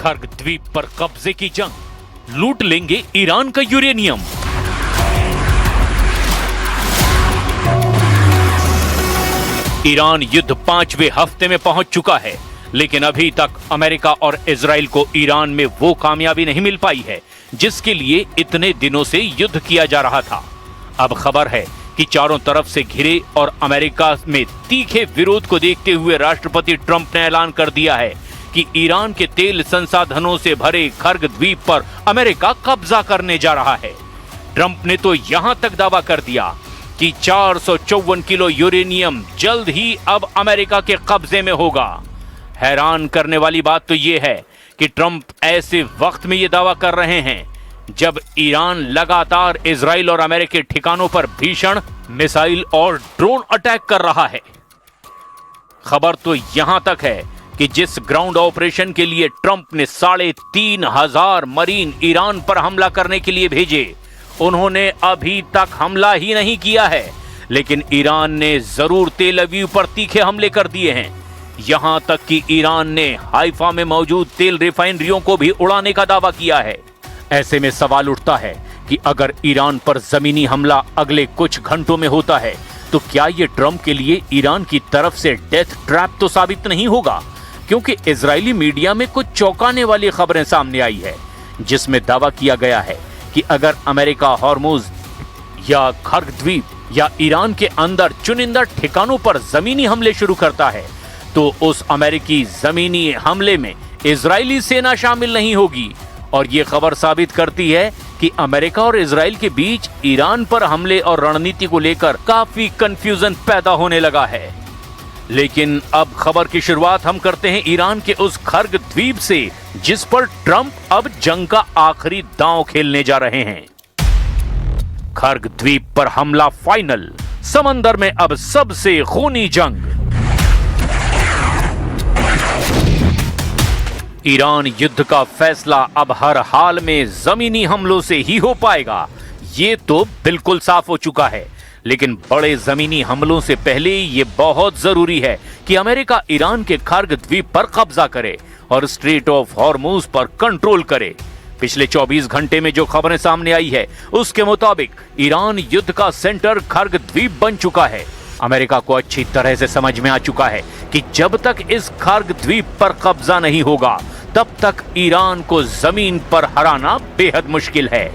खर्ग द्वीप पर कब्जे की जंग, लूट लेंगे ईरान का यूरेनियम। ईरान युद्ध 5वें हफ्ते में पहुंच चुका है, लेकिन अभी तक अमेरिका और इजराइल को ईरान में वो कामयाबी नहीं मिल पाई है जिसके लिए इतने दिनों से युद्ध किया जा रहा था। अब खबर है कि चारों तरफ से घिरे और अमेरिका में तीखे विरोध को देखते हुए राष्ट्रपति ट्रंप ने ऐलान कर दिया है कि ईरान के तेल संसाधनों से भरे खर्ग द्वीप पर अमेरिका कब्जा करने जा रहा है। ट्रंप ने तो यहां तक दावा कर दिया कि 454 किलो यूरेनियम जल्द ही अब अमेरिका के कब्जे में होगा। हैरान करने वाली बात तो यह है कि ट्रंप ऐसे वक्त में यह दावा कर रहे हैं जब ईरान लगातार इजराइल और अमेरिकी ठिकानों पर भीषण मिसाइल और ड्रोन अटैक कर रहा है। खबर तो यहां तक है कि जिस ग्राउंड ऑपरेशन के लिए ट्रंप ने 3,500 मरीन ईरान पर हमला करने के लिए भेजे, उन्होंने अभी तक हमला ही नहीं किया है, लेकिन ईरान ने जरूर तेल अवीव पर तीखे हमले कर दिए हैं। यहां तक कि ईरान ने हाइफा में मौजूद तेल रिफाइनरियों को भी उड़ाने का दावा किया है। ऐसे में सवाल उठता है कि अगर ईरान पर जमीनी हमला अगले कुछ घंटों में होता है तो क्या यह ट्रंप के लिए ईरान की तरफ से डेथ ट्रैप तो साबित नहीं होगा? क्योंकि इजरायली मीडिया में कुछ चौंकाने वाली खबरें सामने आई है जिसमें दावा किया गया है कि अगर अमेरिका हॉर्मुज या खर्ग द्वीप या ईरान के अंदर चुनिंदा ठिकानों पर जमीनी हमले शुरू करता है तो उस अमेरिकी जमीनी हमले में इजरायली सेना शामिल नहीं होगी। और ये खबर साबित करती है कि अमेरिका और इजराइल के बीच ईरान पर हमले और रणनीति को लेकर काफी कंफ्यूजन पैदा होने लगा है। लेकिन अब खबर की शुरुआत हम करते हैं ईरान के उस खर्ग द्वीप से जिस पर ट्रंप अब जंग का आखिरी दांव खेलने जा रहे हैं। खर्ग द्वीप पर हमला फाइनल, समंदर में अब सबसे खूनी जंग। ईरान युद्ध का फैसला अब हर हाल में जमीनी हमलों से ही हो पाएगा, ये तो बिल्कुल साफ हो चुका है। लेकिन बड़े जमीनी हमलों से पहले ये बहुत जरूरी है कि अमेरिका ईरान के खर्ग द्वीप पर कब्जा करे और स्ट्रेट ऑफ हॉर्मुज पर कंट्रोल करे। पिछले 24 घंटे में जो खबरें सामने आई है उसके मुताबिक ईरान युद्ध का सेंटर खर्ग द्वीप बन चुका है। अमेरिका को अच्छी तरह से समझ में आ चुका है कि जब तक इस खर्ग द्वीप पर कब्जा नहीं होगा तब तक ईरान को जमीन पर हराना बेहद मुश्किल है।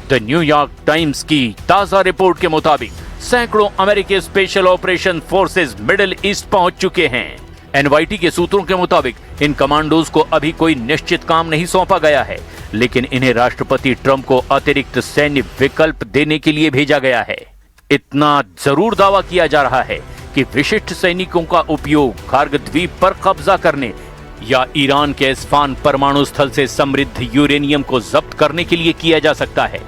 द न्यूयॉर्क टाइम्स की ताजा रिपोर्ट के मुताबिक सैकड़ों अमेरिकी special operation forces middle east पहुंच चुके हैं। एनवाईटी के सूत्रों के मुताबिक इन कमांडोज को अभी कोई निश्चित काम नहीं सौंपा गया है, लेकिन इन्हें राष्ट्रपति ट्रंप को अतिरिक्त सैन्य विकल्प देने के लिए भेजा गया है। इतना जरूर दावा किया जा रहा है कि विशिष्ट सैनिकों का उपयोग खर्ग द्वीप पर कब्जा करने या ईरान के इस्फान परमाणु स्थल से समृद्ध यूरेनियम को जब्त करने के लिए किया जा सकता है।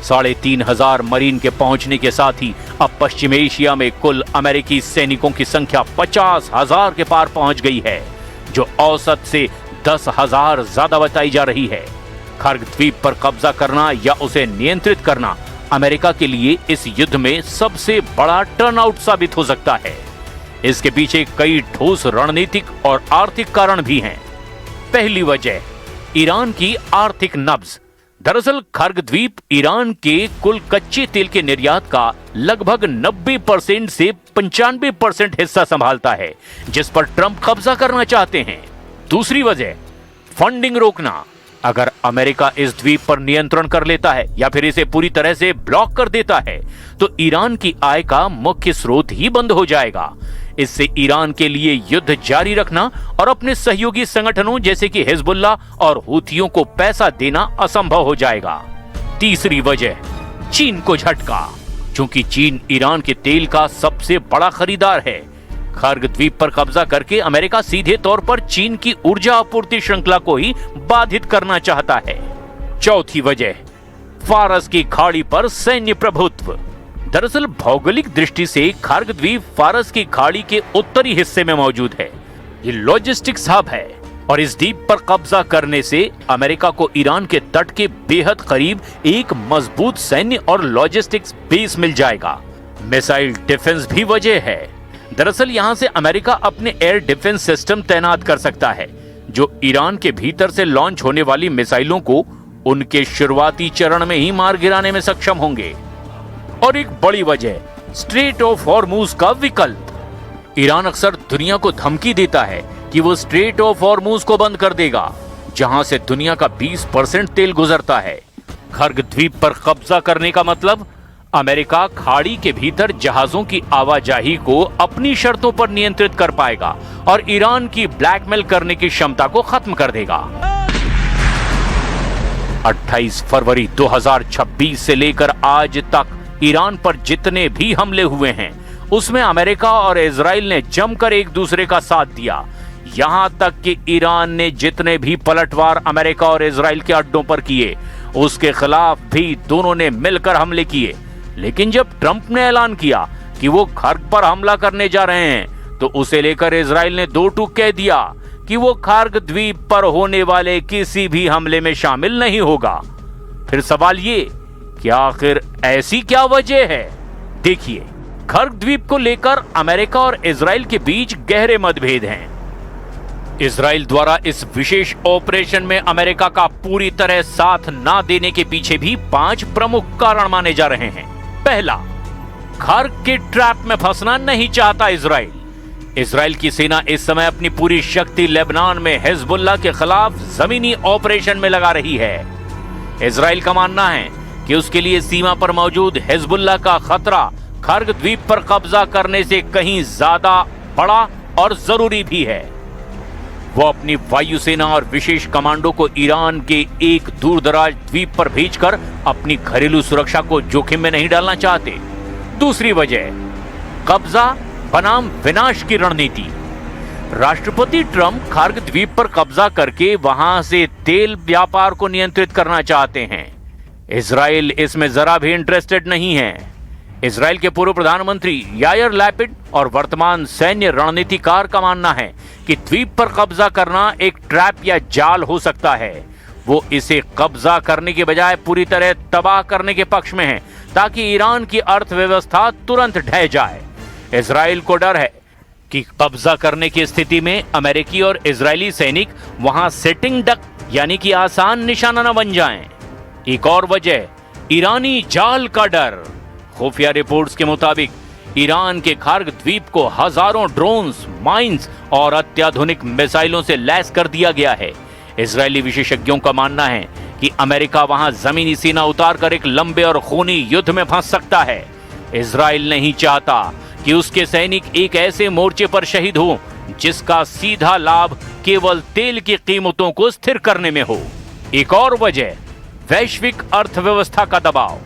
3,500 मरीन के पहुंचने के साथ ही अब पश्चिम एशिया में कुल अमेरिकी सैनिकों की संख्या 50,000 के पार पहुंच गई है, जो औसत से 10,000 ज्यादा बताई जा रही है। खर्ग द्वीप पर कब्जा करना या उसे नियंत्रित करना अमेरिका के लिए इस युद्ध में सबसे बड़ा टर्नआउट साबित हो सकता है। इसके पीछे कई ठोस रणनीतिक और आर्थिक कारण भी हैं। पहली वजह, ईरान की आर्थिक नब्ज। दरअसल खर्ग द्वीप ईरान के कुल कच्चे तेल के निर्यात का लगभग 90% से 95% हिस्सा संभालता है, जिस पर ट्रंप कब्जा करना चाहते हैं। दूसरी वजह, फंडिंग रोकना। अगर अमेरिका इस द्वीप पर नियंत्रण कर लेता है या फिर इसे पूरी तरह से ब्लॉक कर देता है तो ईरान की आय का मुख्य स्रोत ही बंद हो जाएगा। इससे ईरान के लिए युद्ध जारी रखना और अपने सहयोगी संगठनों जैसे कि हिजबुल्लाह और हूथियों को पैसा देना असंभव हो जाएगा। तीसरी वजह, चीन को झटका। चूंकि चीन ईरान के तेल का सबसे बड़ा खरीदार है, खर्ग द्वीप पर कब्जा करके अमेरिका सीधे तौर पर चीन की ऊर्जा आपूर्ति श्रृंखला को ही बाधित करना चाहता है। चौथी वजह, फारस की खाड़ी पर सैन्य प्रभुत्व। दरअसल भौगोलिक दृष्टि से खर्ग द्वीप फारस की खाड़ी के उत्तरी हिस्से में मौजूद है। ये लॉजिस्टिक्स हब है और इस द्वीप पर कब्जा करने से अमेरिका को ईरान के तट के बेहद करीब एक मजबूत सैन्य और लॉजिस्टिक्स बेस मिल जाएगा। मिसाइल डिफेंस भी वजह है। दरअसल यहां से अमेरिका अपने एयर डिफेंस सिस्टम तैनात कर सकता है, जो ईरान के भीतर से लॉन्च होने वाली मिसाइलों को उनके शुरुआती चरण में ही मार गिराने में सक्षम होंगे। और एक बड़ी वजह, स्ट्रेट ऑफ हॉर्मूज का विकल्प। ईरान अक्सर दुनिया को धमकी देता है कि वो स्ट्रेट ऑफ हॉर्मूज को बंद कर देगा, जहां से दुनिया का 20% तेल गुजरता है। खर्ग द्वीप पर कब्जा करने का मतलब अमेरिका खाड़ी के भीतर जहाजों की आवाजाही को अपनी शर्तों पर नियंत्रित कर पाएगा और ईरान की ब्लैकमेल करने की क्षमता को खत्म कर देगा। 28 फरवरी 2026 से लेकर आज तक ईरान पर जितने भी हमले हुए हैं, उसमें अमेरिका और इजराइल ने जमकर एक दूसरे का साथ दिया। यहां तक कि ईरान ने जितने भी पलटवार अमेरिका और इजराइल के अड्डों पर किए, उसके खिलाफ भी दोनों ने मिलकर हमले किए। लेकिन जब ट्रंप ने ऐलान किया कि वो खर्ग पर हमला करने जा रहे हैं, तो उसे लेकर इजराइल ने दो टूक कह दिया कि वो खर्ग द्वीप पर होने वाले किसी भी हमले में शामिल नहीं होगा। फिर सवाल ये कि आखिर ऐसी क्या वजह है? देखिए, खर्ग द्वीप को लेकर अमेरिका और इजराइल के बीच गहरे मतभेद हैं। इजराइल द्वारा इस विशेष ऑपरेशन में अमेरिका का पूरी तरह साथ ना देने के पीछे भी 5 प्रमुख कारण माने जा रहे हैं। पहला, खर्ग के ट्रैप में फंसना नहीं चाहता इजराइल। इजराइल की सेना इस समय अपनी पूरी शक्ति लेबनान में हिजबुल्लाह के खिलाफ जमीनी ऑपरेशन में लगा रही है। इजराइल का मानना है कि उसके लिए सीमा पर मौजूद हिजबुल्लाह का खतरा खर्ग द्वीप पर कब्जा करने से कहीं ज्यादा बड़ा और जरूरी भी है। वो अपनी वायुसेना और विशेष कमांडो को ईरान के एक दूरदराज द्वीप पर भेजकर अपनी घरेलू सुरक्षा को जोखिम में नहीं डालना चाहते। दूसरी वजह, कब्जा बनाम विनाश की रणनीति। राष्ट्रपति ट्रंप खर्ग द्वीप पर कब्जा करके वहां से तेल व्यापार को नियंत्रित करना चाहते हैं। इजराइल इसमें जरा भी इंटरेस्टेड नहीं है। इजराइल के पूर्व प्रधानमंत्री यायर लैपिड और वर्तमान सैन्य रणनीतिकार का मानना है कि द्वीप पर कब्जा करना एक ट्रैप या जाल हो सकता है। वो इसे कब्जा करने के बजाय पूरी तरह तबाह करने के पक्ष में है, ताकि ईरान की अर्थव्यवस्था तुरंत ढह जाए। इजराइल को डर है कि कब्जा करने की स्थिति में अमेरिकी और इजरायली सैनिक वहां सेटिंग डक यानी कि आसान निशाना न बन जाएं। एक और वजह, ईरानी जाल का डर। खुफिया रिपोर्ट्स के मुताबिक ईरान के खर्ग द्वीप को हजारों ड्रोन्स, माइंस और अत्याधुनिक मिसाइलों से लैस कर दिया गया है। इजरायली विशेषज्ञों का मानना है कि अमेरिका वहां जमीनी सीना उतारकर एक लंबे और खूनी युद्ध में फंस सकता है। इजराइल नहीं चाहता कि उसके सैनिक एक ऐसे मोर्चे पर शहीद हो जिसका सीधा लाभ केवल तेल की कीमतों को स्थिर करने में हो। एक और वजह, वैश्विक अर्थव्यवस्था का दबाव।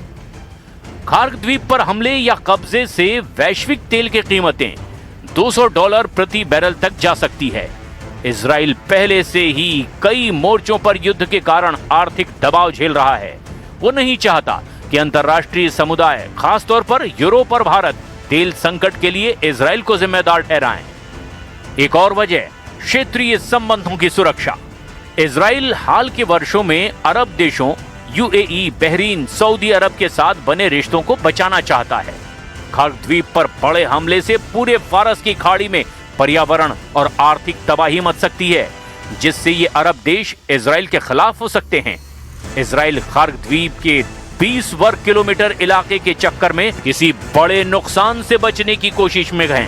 खर्ग द्वीप पर हमले या कब्जे से वैश्विक तेल की कीमतें $200 प्रति बैरल तक जा सकती है। इजराइल पहले से ही कई मोर्चों पर युद्ध के कारण आर्थिक दबाव झेल रहा है। वो नहीं चाहता कि अंतर्राष्ट्रीय समुदाय, खासतौर पर यूरोप और भारत, तेल संकट के लिए इजराइल को जिम्मेदार ठहराएं। एक और वजह, क्षेत्रीय संबंधों की सुरक्षा। इजराइल हाल के वर्षों में अरब देशों यूएई, बहरीन, सऊदी अरब के साथ बने रिश्तों को बचाना चाहता है। खर्ग द्वीप पर बड़े हमले से पूरे फारस की खाड़ी में पर्यावरण और आर्थिक तबाही मच सकती है, जिससे ये अरब देश इजराइल के खिलाफ हो सकते हैं। इजराइल खर्ग द्वीप के 20 वर्ग किलोमीटर इलाके के चक्कर में किसी बड़े नुकसान से बचने की कोशिश में गए।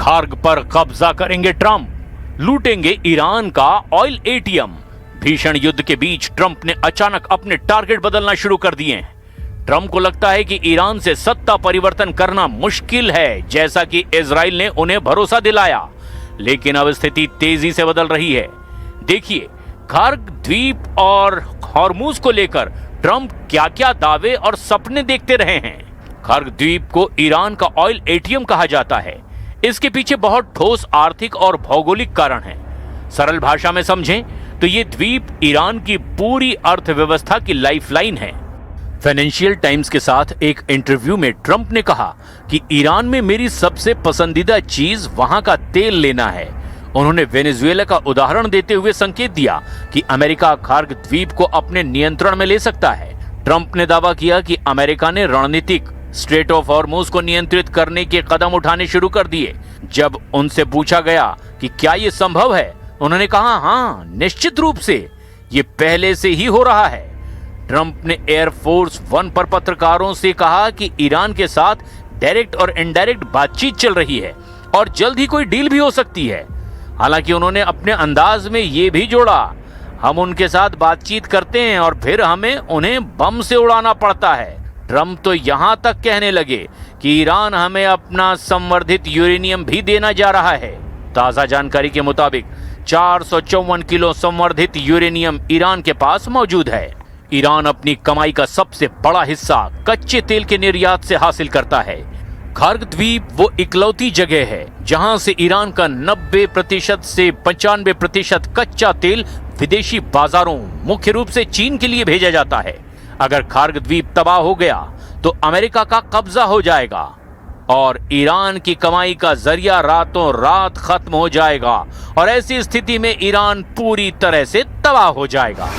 खर्ग पर कब्जा करेंगे ट्रंप, लूटेंगे ईरान का ऑयल एटीएम। भीषण युद्ध के बीच ट्रंप ने अचानक अपने टारगेट बदलना शुरू कर दिए हैं। ट्रंप को लगता है कि ईरान से सत्ता परिवर्तन करना मुश्किल है, जैसा कि इजराइल ने उन्हें भरोसा दिलाया। लेकिन अब स्थिति तेजी से बदल रही है। देखिए, खर्ग द्वीप और हॉर्मूज को लेकर ट्रंप क्या क्या दावे और सपने देखते रहे हैं। खर्ग द्वीप को ईरान का ऑयल एटीएम कहा जाता है। इसके पीछे बहुत ठोस आर्थिक और भौगोलिक कारण हैं। सरल भाषा में समझें तो ये द्वीप ईरान की पूरी अर्थव्यवस्था की लाइफलाइन है। फाइनेंशियल टाइम्स के साथ एक इंटरव्यू में ट्रंप ने कहा कि ईरान में मेरी सबसे पसंदीदा चीज वहां का तेल लेना है। उन्होंने वेनेजुएला का उदाहरण देते हुए संकेत दिया कि अमेरिका खार्ग द्वीप को अपने नियंत्रण में ले सकता है। ट्रंप ने दावा किया कि अमेरिका ने रणनीतिक स्ट्रेट ऑफ हॉर्मुज को नियंत्रित करने के कदम उठाने शुरू कर दिए। जब उनसे पूछा गया कि क्या ये संभव है, उन्होंने कहा, हाँ, निश्चित रूप से ये पहले से ही हो रहा है। ट्रंप ने एयरफोर्स वन पर पत्रकारों से कहा कि ईरान के साथ डायरेक्ट और इनडायरेक्ट बातचीत चल रही है और जल्द ही कोई डील भी हो सकती है। हालांकि उन्होंने अपने अंदाज में ये भी जोड़ा, हम उनके साथ बातचीत करते हैं और फिर हमें उन्हें बम से उड़ाना पड़ता है। ट्रंप तो यहां तक कहने लगे कि ईरान हमें अपना संवर्धित यूरेनियम भी देना जा रहा है। ताजा जानकारी के मुताबिक 454 किलो संवर्धित यूरेनियम ईरान के पास मौजूद है। ईरान अपनी कमाई का सबसे बड़ा हिस्सा कच्चे तेल के निर्यात से हासिल करता है। खार्ग द्वीप वो इकलौती जगह है जहां से ईरान का 90% से 95% कच्चा तेल विदेशी बाजारों, मुख्य रूप से चीन के लिए भेजा जाता है। अगर खार्ग द्वीप तबाह हो गया तो अमेरिका का कब्जा हो जाएगा और ईरान की कमाई का जरिया रातों रात खत्म हो जाएगा और ऐसी स्थिति में ईरान पूरी तरह से तबाह हो जाएगा।